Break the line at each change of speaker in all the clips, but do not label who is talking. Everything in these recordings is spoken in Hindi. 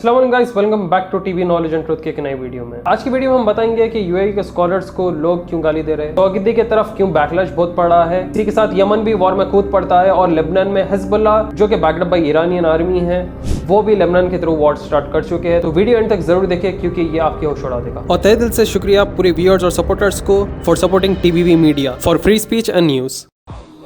अस्सलाम guys, welcome back to TV knowledge and truth के एक नई वीडियो में। आज की वीडियो में हम बताएंगे कि यूएई के स्कॉलर्स को लोग क्यों गाली दे रहे हैं, तौहीदी की तरफ क्यों बैकलैश बहुत पड़ा है, इसी के साथ यमन भी वॉर में कूद पड़ता है और लेबनान में हिजबुल्लाह जो कि बैकड बाय ईरानियन आर्मी है वो भी लेबनान के थ्रू वॉर स्टार्ट कर चुके हैं। तो वीडियो एंड तक जरूर देखिए क्योंकि ये आपकी होश उड़ा देगा। और तहे दिल से शुक्रिया पूरे व्यूअर्स और सपोर्टर्स को for supporting TVV media for free speech and news.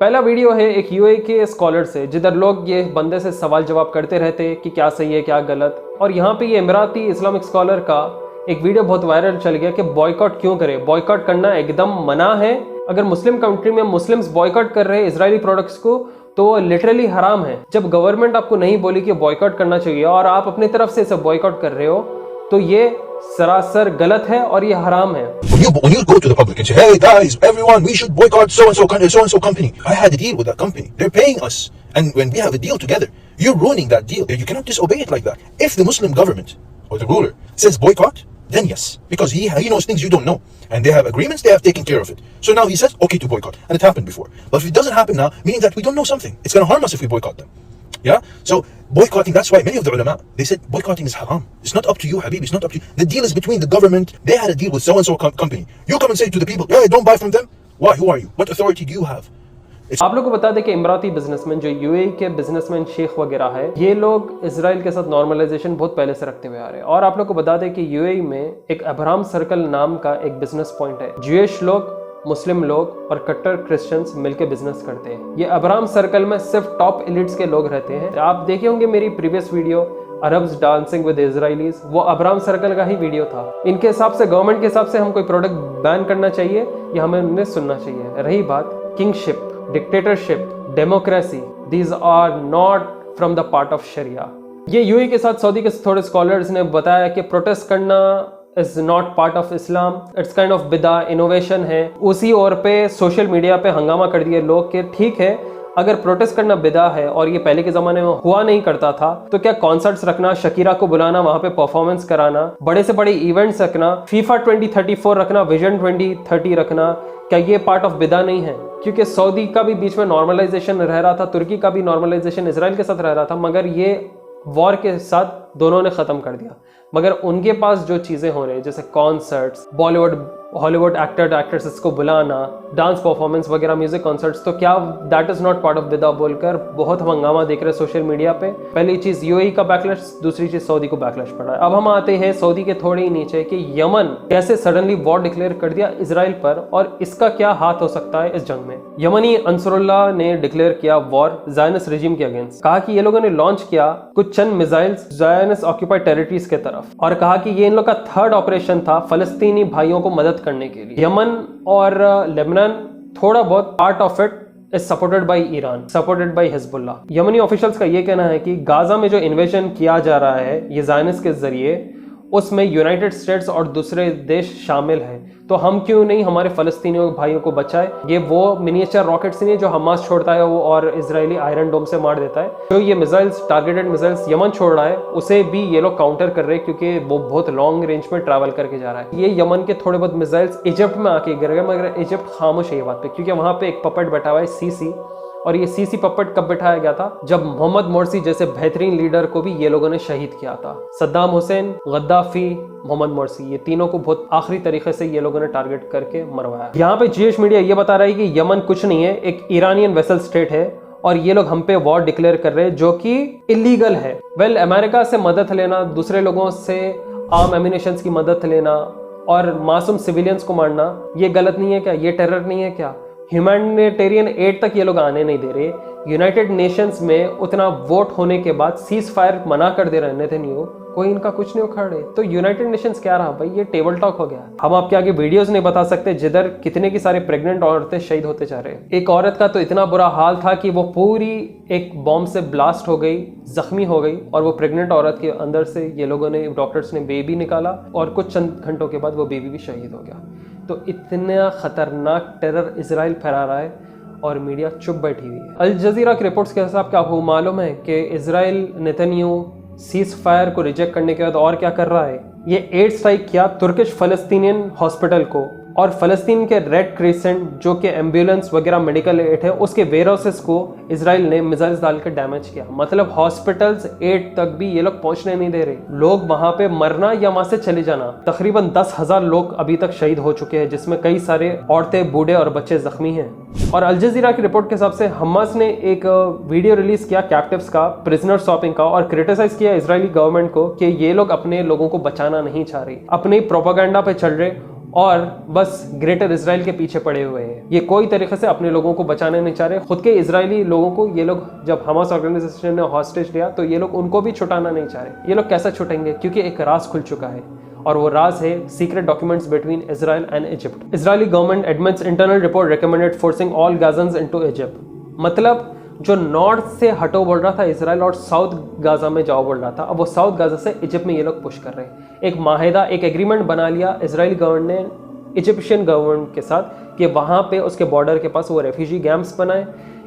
पहला वीडियो है एक यूएई के स्कॉलर से जिधर लोग ये बंदे से सवाल जवाब करते रहते कि क्या सही है क्या गलत। और यहाँ पे ये इमराती इस्लामिक स्कॉलर का एक वीडियो बहुत वायरल चल गया कि बॉयकॉट क्यों करे, बॉयकॉट करना एकदम मना है। अगर मुस्लिम कंट्री में मुस्लिम्स बॉयकॉट कर रहे हैं इजरायली प्रोडक्ट्स को तो लिटरली हराम है। जब गवर्नमेंट आपको नहीं बोली कि बॉयकॉट करना चाहिए और आप अपनी तरफ से इसे बॉयकॉट कर रहे हो तो ये सरासर गलत है और ये हराम है।
When you go to the public and say, hey guys, everyone, we should boycott so and so company. I had a deal with that company. They're paying us. And when we have a deal together, you're ruining that deal. You cannot disobey it like that. If the Muslim government or the ruler says boycott, then yes. Because he knows things you don't know. And they have agreements, they have taken care of it. So now he says, okay to boycott. And it happened before. But if it doesn't happen now, meaning that we don't know something. It's going to harm us if we boycott them. Yeah? So boycotting, that's why many of the ulama, they said boycotting is haram. It's not up to you, Habib. It's not up to you. The deal is between the government. They had a deal with so-and-so company. You come and say to the people, hey, don't buy from them. Why? Who are you? What authority do you have?
आप लोग को बता दें कि इमराती बिजनेसमैन जो यूएई के बिजनेसमैन शेख वगैरह है ये लोग इजराइल के साथ नॉर्मलाइजेशन बहुत पहले से रखते हुए आ रहे हैं। और आप लोग को बता दें कि यूएई में एक अब्राहम सर्कल नाम का एक बिजनेस पॉइंट है। ज्यूइश लोग, मुस्लिम लोग और कट्टर क्रिश्चियंस मिलकर बिजनेस करते हैं। ये अब्राहम सर्कल में सिर्फ टॉप एलिट्स के लोग रहते हैं। आप देखे होंगे मेरी previous video Arabs dancing with Israelis, वो अब्राहम सर्कल का ही वीडियो था। इनके हिसाब से, गवर्नमेंट के हिसाब से हम कोई प्रोडक्ट बैन करना चाहिए या हमें उन्हें सुनना चाहिए। रही बात kingship, dictatorship, democracy, these are not from the part of शरिया। ये यूएई के साथ सऊदी के थोड़े स्कॉलर्स ने बताया कि प्रोटेस्ट करना is not part of Islam, it's kind of बिदा, इनोवेशन है। उसी ओर पे सोशल मीडिया पे हंगामा कर दिए लोग कि ठीक है अगर प्रोटेस्ट करना बिदा है और ये पहले के ज़माने में हुआ नहीं करता था तो क्या कॉन्सर्ट्स रखना, शकीरा को बुलाना, वहाँ पे परफॉर्मेंस कराना, बड़े से बड़े इवेंट्स रखना, फीफा 2034 रखना, विजन 2030 रखना, क्या ये पार्ट ऑफ बिदा नहीं है? क्योंकि सऊदी का भी बीच में नॉर्मलाइजेशन रह रहा था, तुर्की का भी नॉर्मलाइजेशन इजराइल के साथ रह रहा था, मगर ये वॉर के साथ दोनों ने ख़त्म कर दिया। मगर उनके पास जो चीज़ें हो रही है जैसे concerts, Bollywood Hollywood actor actresses को बुलाना, डांस परफॉर्मेंस वगैरह, म्यूजिक कॉन्सर्ट्स, तो क्या that is not part of बिदा बोलकर बहुत हंगामा देख रहे हैं सोशल मीडिया पे। पहली चीज़ यूएई का बैकलैश, दूसरी चीज़ सऊदी को बैकलैश पड़ा है। अब हम आते हैं सऊदी के थोड़े ही नीचे कि यमन कैसे सडनली वॉर डिक्लेयर कर दिया इजराइल पर और इसका क्या हाथ हो सकता है इस जंग में। यमनी अंसरुल्लाह ने डिक्लेयर किया वॉर ज़ायनिस्ट रेजिम के अगेंस्ट। कहा कि ये लोगों ने लॉन्च किया कुछ चंद मिसाइल्स ज़ायनिस्ट ऑक्यूपाइड टेरिटरीज के तरफ और कहा कि ये इन लोग का थर्ड ऑपरेशन था फलस्तीनी भाइयों को मदद करने के लिए। यमन और लेबनान थोड़ा बहुत part of it is supported by Iran, supported by Hezbollah. Yemeni officials का ये कहना है कि गाजा में जो इन्वेजन किया जा रहा है ये ज़ायनिस्ट के जरिए, उसमें यूनाइटेड स्टेट्स और दूसरे देश शामिल हैं, तो हम क्यों नहीं हमारे फलस्तीनियों भाइयों को बचाए। ये वो मिनिएचर रॉकेट्स नहीं है जो हमास छोड़ता है वो और इजरायली आयरन डोम से मार देता है। जो ये मिसाइल्स, टारगेटेड मिसाइल्स यमन छोड़ रहा है उसे भी ये लोग काउंटर कर रहे हैं क्योंकि वो बहुत लॉन्ग रेंज में ट्रैवल करके जा रहा है। ये यमन के थोड़े बहुत मिसाइल्स इजिप्ट में आके गिर गए मगर इजिप्ट खामोश है ये बात पे क्योंकि वहाँ पे एक पपेट बैठा हुआ है सीसी। और ये सीसी पपेट कब बिठाया गया था? जब मोहम्मद मोर्सी जैसे बेहतरीन लीडर को भी ये लोगों ने शहीद किया था। सद्दाम हुसैन, गद्दाफी, मोहम्मद मोर्सी, ये तीनों को बहुत आखिरी तरीके से ये लोगों ने टारगेट करके मरवाया। यहाँ पे जीएश मीडिया ये बता रहा है कि यमन कुछ नहीं है, एक ईरानियन वेसल स्टेट है और ये लोग हम पे वॉर डिक्लेयर कर रहे हैं जो कि इलीगल है। वेल, अमेरिका से मदद लेना, दूसरे लोगों से आर्म एम्यूनिशंस की मदद लेना और मासूम सिविलियंस को मारना ये गलत नहीं है क्या? ये टेरर नहीं है क्या? ह्यूमैनिटेरियन एड तक ये लोग आने नहीं दे रहे। यूनाइटेड नेशंस में उतना वोट होने के बाद सीज फायर मना कर दे रहे हैं नेतन्याहू, कोई इनका कुछ नहीं उखाड़े। तो यूनाइटेड नेशंस क्या रहा भाई, ये टेबल टॉक हो गया। हम आपके आगे वीडियोस नहीं बता सकते जिधर कितने की सारी प्रेग्नेंट औरतें शहीद होते जा रहे हैं। एक औरत का तो इतना बुरा हाल था कि वो पूरी एक बॉम्ब से ब्लास्ट हो गई, जख्मी हो गई, और वो प्रेग्नेंट औरत के अंदर से ये लोगों ने, डॉक्टर्स ने बेबी निकाला और कुछ चंद घंटों के बाद वो बेबी भी शहीद हो गया। तो इतना खतरनाक टेरर इजराइल फैला रहा है और मीडिया चुप बैठी हुई है। अल जजीरा की रिपोर्ट्स के हिसाब से आपको मालूम है कि इजराइल नेतन्याहू सीज फायर को रिजेक्ट करने के बाद और क्या कर रहा है, ये एयर स्ट्राइक किया तुर्किश फलस्तीनियन हॉस्पिटल को, और फलस्तीन के रेड क्रिसेंट जो कि एम्बुलेंस वगैरह मेडिकल एड है उसके वेयरहाउसेस को इजराइल ने मिसाइल्स डाल के डैमेज किया। मतलब हॉस्पिटल्स एड तक भी ये लोग पहुंचने नहीं दे रहे, लोग वहां पे मरना या वहां से चले जाना। तकरीबन 10,000 लोग अभी तक शहीद हो चुके हैं, जिसमें कई सारे औरतें, बूढ़े और बच्चे जख्मी हैं। और अल जजीरा की रिपोर्ट के हिसाब से हमास ने एक वीडियो रिलीज किया कैप्टिव्स का, प्रिजनर शॉपिंग का, और क्रिटिसाइज किया इजरायली गवर्नमेंट को कि ये लोग अपने लोगों को बचाना नहीं चाह रही, अपने प्रोपेगेंडा पे चल रहे और बस ग्रेटर इजराइल के पीछे पड़े हुए हैं। ये कोई तरीके से अपने लोगों को बचाने नहीं चाह रहे। खुद के इजरायली लोगों को ये लोग, जब हमास ऑर्गेनाइजेशन ने हॉस्टेज लिया तो ये लोग उनको भी छुटाना नहीं चाह रहे। ये लोग कैसे छुटेंगे, क्योंकि एक राज खुल चुका है, और वो राज है secret documents between Israel and Egypt. Israeli government admits internal report recommended forcing all Gazans into Egypt. मतलब जो नॉर्थ से हटो बोल रहा था इजराइल और साउथ गाजा में जाओ बोल रहा था, अब वो साउथ गाजा से इजिप्ट में ये लोग पुश कर रहे हैं। एक माहिदा, एक एग्रीमेंट बना लिया इजराइली गवर्नमेंट ने इजिप्शियन गवर्नमेंट के साथ कि वहाँ पे उसके बॉर्डर के पास वो रेफ्यूजी कैंप्स बनाए,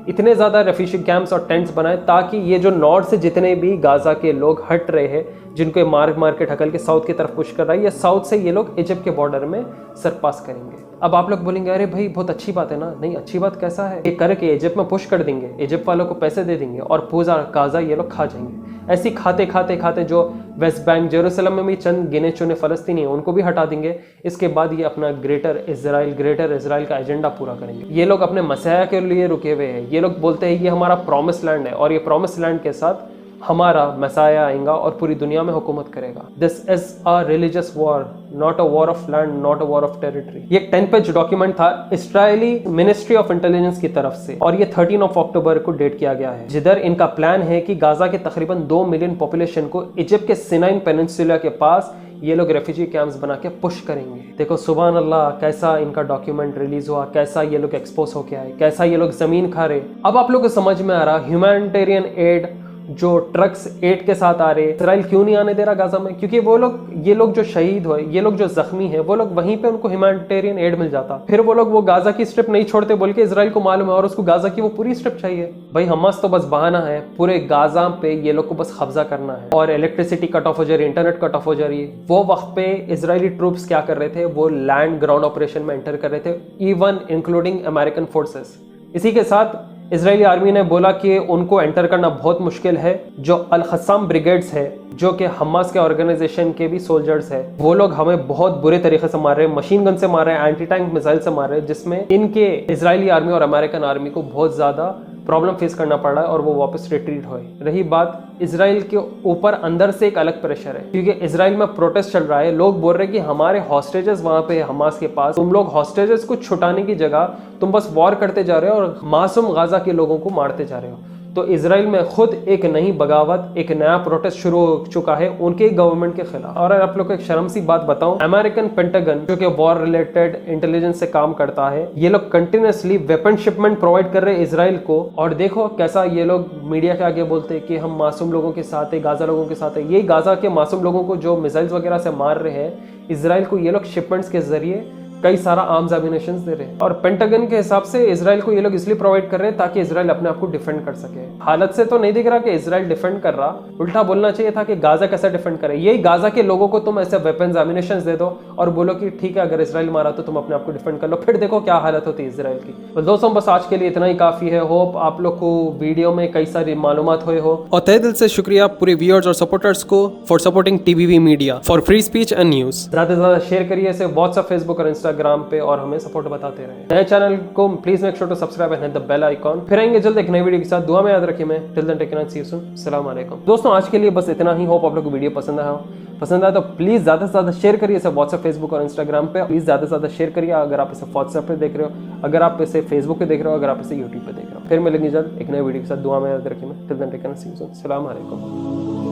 इतने ज़्यादा रेफ्यूजी कैंप्स और टेंट्स बनाए ताकि ये जो नॉर्थ से जितने भी गाजा के लोग हट रहे हैं, जिनको मार के ढकल के साउथ की तरफ पुश कर रहा है, ये साउथ से ये लोग इजिप्ट के बॉर्डर में सरपास करेंगे। अब आप लोग बोलेंगे अरे भाई बहुत अच्छी बात है ना, नहीं अच्छी बात कैसा है, ये करके इजिप्ट में पुश कर देंगे, इजिप्ट वालों को पैसे दे देंगे और पूरा गाजा ये लोग खा जाएंगे। ऐसी खाते खाते खाते जो वेस्ट बैंक, जेरूसलम में भी चंद गिने चुने फलस्तीनी हैं उनको भी हटा देंगे। इसके बाद ये अपना ग्रेटर इजराइल का एजेंडा पूरा करेंगे। ये लोग अपने मसीहा के लिए रुके हुए हैं। ये लोग बोलते हैं ये हमारा प्रॉमिस लैंड है और ये प्रॉमिस लैंड के साथ हमारा मसाया आएगा और पूरी दुनिया में हुकूमत करेगा। This is a religious war, not a war of land, not a war of territory. ये 10 पेज डॉक्यूमेंट था इजरायली मिनिस्ट्री ऑफ इंटेलिजेंस की तरफ से, और ये 13 अक्टूबर को डेट किया गया है, जिधर इनका प्लान है कि गाजा के तकरीबन 2 मिलियन पॉपुलेशन को इजिप्ट के सिनाई पेनिनसुला के पास ये लोग रेफ्यूजी कैंप्स बना के पुश करेंगे। देखो सुभान अल्लाह, कैसा इनका डॉक्यूमेंट रिलीज हुआ, कैसा ये लोग एक्सपोज हो गया है, कैसा ये लोग जमीन खा रहे। अब आप लोग को समझ में आ रहा ह्यूमैनिटेरियन एड जो ट्रक्स एड के साथ आ रहे, इजराइल क्यों नहीं आने दे रहा गाजा में, क्योंकि वो लोग, ये लोग जो शहीद हुए, ये लोग जो जख्मी है, वो लोग वहीं पे उनको ह्यूमैनिटेरियन एड मिल जाता, फिर वो लोग वो गाजा की स्ट्रिप नहीं छोड़ते बोल के इजराइल को मालूम है, और उसको गाजा की वो पूरी स्ट्रिप चाहिए। भाई हमास तो बस बहाना है, पूरे गाजा पे ये लोग को बस कब्जा करना है, और इलेक्ट्रिसिटी कट ऑफ हो जा रही है, इंटरनेट कट ऑफ हो जा रही है। वो वक्त पे इजरायली ट्रूप्स क्या कर रहे थे, वो लैंड ग्राउंड ऑपरेशन में एंटर कर रहे थे, इवन इंक्लूडिंग अमेरिकन फोर्सेस। इसी के साथ इजरायली आर्मी ने बोला कि उनको एंटर करना बहुत मुश्किल है। जो अल क़स्साम ब्रिगेड्स है, जो कि हमास के ऑर्गेनाइजेशन के भी सोल्जर्स है, वो लोग हमें बहुत बुरे तरीके से मार रहे हैं, मशीन गन से मार रहे हैं, एंटी टैंक मिसाइल से मार रहे हैं, जिसमें इनके इजरायली आर्मी और अमेरिकन आर्मी को बहुत ज़्यादा प्रॉब्लम फेस करना पड़ रहा है और वो वापस रिट्रीट हुए। रही बात इजराइल के ऊपर, अंदर से एक अलग प्रेशर है, क्योंकि इजराइल में प्रोटेस्ट चल रहा है। लोग बोल रहे हैं कि हमारे हॉस्टेजेस वहां पे है हमास के पास, तुम लोग हॉस्टेजेस को छुटाने की जगह तुम बस वॉर करते जा रहे हो और मासूम गाजा के लोगों को मारते जा रहे हो। तो इजराइल में खुद एक नई बगावत, एक नया प्रोटेस्ट शुरू हो चुका है उनके गवर्नमेंट के खिलाफ। और आप लोग को एक शर्म सी बात बताऊं, अमेरिकन पेंटागन जो कि वॉर रिलेटेड इंटेलिजेंस से काम करता है, ये लोग कंटिन्यूसली वेपन शिपमेंट प्रोवाइड कर रहे हैं इजराइल को। और देखो कैसा ये लोग मीडिया के आगे बोलते हैं कि हम मासूम लोगों के साथ है, गाजा लोगों के साथ है। ये गाजा के मासूम लोगों को जो मिसाइल्स वगैरह से मार रहे हैं, इजराइल को ये लोग शिपमेंट्स के जरिए कई सारा आर्म्स एम्युनिशंस दे रहे हैं। और पेंटागन के हिसाब से इजराइल को ये लोग इसलिए प्रोवाइड कर रहे हैं ताकि इजराइल अपने आप को डिफेंड कर सके। हालत से तो नहीं दिख रहा कि इजराइल डिफेंड कर रहा, उल्टा बोलना चाहिए था कि गाजा कैसे डिफेंड करे। यही गाजा के लोगों को तुम ऐसे वेपन्स एम्युनिशंस दे दो और बोलो कि ठीक है अगर इजराइल मारा तो तुम अपने आप को डिफेंड कर लो, फिर देखो क्या हालत होती है इजराइल की। तो दोस्तों बस आज के लिए इतना ही काफी है। होप आप लोग को वीडियो में कई सारी मालूमात हुए हो, और तहे दिल से शुक्रिया पूरे व्यूअर्स और सपोर्टर्स को for supporting TVV media for free speech and news. ज्यादा से ज्यादा शेयर करिए इसे व्हाट्सएप, फेसबुक और इंस्टाग्राम पे, और सपोर्ट बताते रहे। नए चैनल को please make sure to subscribe and hit the bell icon. फिर आएंगे जल्द एक नई वीडियो के साथ। दुआ में याद रखिए। मैं till then take care, see you soon, अस्सलाम वालेकुम। दोस्तों आज के लिए बस इतना ही। होप आप लोगों को वीडियो पसंद आया तो प्लीज ज्यादा से ज्यादा शेयर करिए इसे व्हाट्सएप, फेसबुक और इंस्टाग्राम पे। प्लीज ज्यादा से ज्यादा शेयर करिए अगर आप इसे व्हाट्सएप पे देख रहे हो, अगर आप इसे फेसबुक पे देख रहे हो, अगर आप इसे यूट्यूब पे देख रहे हो। फिर मिलेंगे जल्द एक नई वीडियो के साथ। दुआ में याद रखिए। मैं till then take care, see you soon, अस्सलाम वालेकुम।